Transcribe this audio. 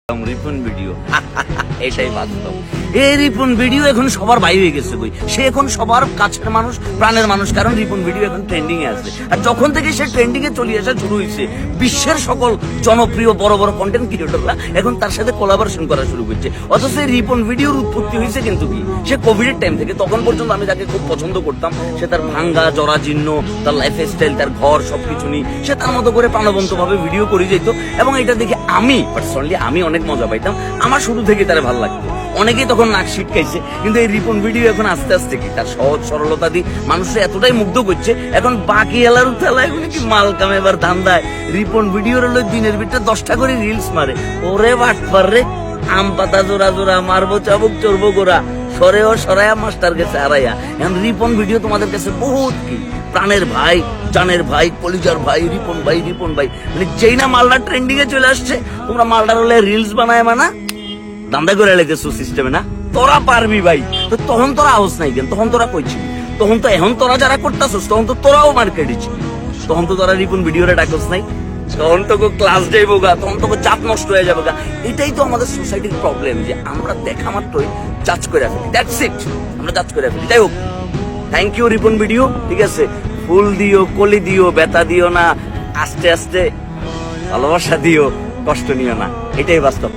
Ripon video এটাই বাস্তব। এই রিপন ভিডিও এখন সবার ভাই হয়ে গেছে বই, সে এখন সবার কাছের মানুষ, প্রাণের মানুষ, কারণ রিপন ভিডিও এখন ট্রেন্ডিং এ আছে। আর যখন থেকে সে ট্রেন্ডিং এ চলে আসা শুরু হয়েছে, বিশ্বের সকল জনপ্রিয় বড় বড় কন্টেন্ট ক্রিয়েটররা এখন তার সাথে কোলাবোরেশন করা শুরু করছে। অথচ এই রিপন ভিডিওর উৎপত্তি হয়েছে কিন্তু কি, সে কোভিড এর টাইম থেকে। তখন পর্যন্ত আমি তাকে খুব পছন্দ করতাম। সে তার ভাঙ্গা জরাজীর্ণ, তার লাইফ স্টাইল, তার ঘর, সবকিছু নিয়ে সে তার মতো করে প্রাণবন্ত ভাবে ভিডিও করে যেত, এবং এটা দেখে আমি পার্সোনালি অনেক মজা পাইতাম। আমার শুরু থেকে তার ভালো লাগতো। অনেকেই তখন নাক ছিটকাইছে, কিন্তু এই রিপন ভিডিও এখন আস্তে আস্তে কি তার সহজ সরলতা দিয়ে মানুষের এতটাই মুগ্ধ করছে, এখন বাকি এলার উঠালা এগুলো কি মাল কামেবার ধান্দায় রিপন ভিডিওর হলো দিনের ভিতরে 10টা করে রিলস মারে। ওরে বাটপার রে, আম পাতা জোড়া জোড়া মারবো চাবুক চড়বো গোড়া, সরেও সরাইয়া মাস্টার গেছে আড়াইয়া। এখন রিপন ভিডিও তোমাদের কাছে বহুত কি প্রাণের ভাই, জানের ভাই, কলিজার ভাই, রিপন ভাই। মানে যেই না মালটা ট্রেন্ডিং এ চলে আসছে, তোমরা মালটার হলে রিলস বানায় মানা দান্দা করে লেগেছো সিস্টেমে না, তোরা পারবি ভাই। তো তখন তোরা আহস নাই কেন? তখন তোরা কইছিলি, তখন তো এখন তোরা যারা করতেছস তখন তো তোরাও মার্কেটে ছিলি, তখন তো তোরা রিপন ভিডিওরে ডাকস নাই, তখন তো ক্লাস যাইবো গা, তখন তো জাত নষ্ট হয়ে যাবে গা। এটাই তো আমাদের সোসাইটির প্রবলেম, যে আমরা দেখা মাত্রই জাজ করে ফেলি। দ্যাটস ইট, আমরা জাজ করে ফেলি। যাই হোক, থ্যাংক ইউ রিপন ভিডিও। ঠিক আছে, ফুল দিও, কলি দিও, ব্যথা দিও না, আস্তে আস্তে ভালোবাসা দিও, কষ্ট নিও না, এটাই বাস্তব।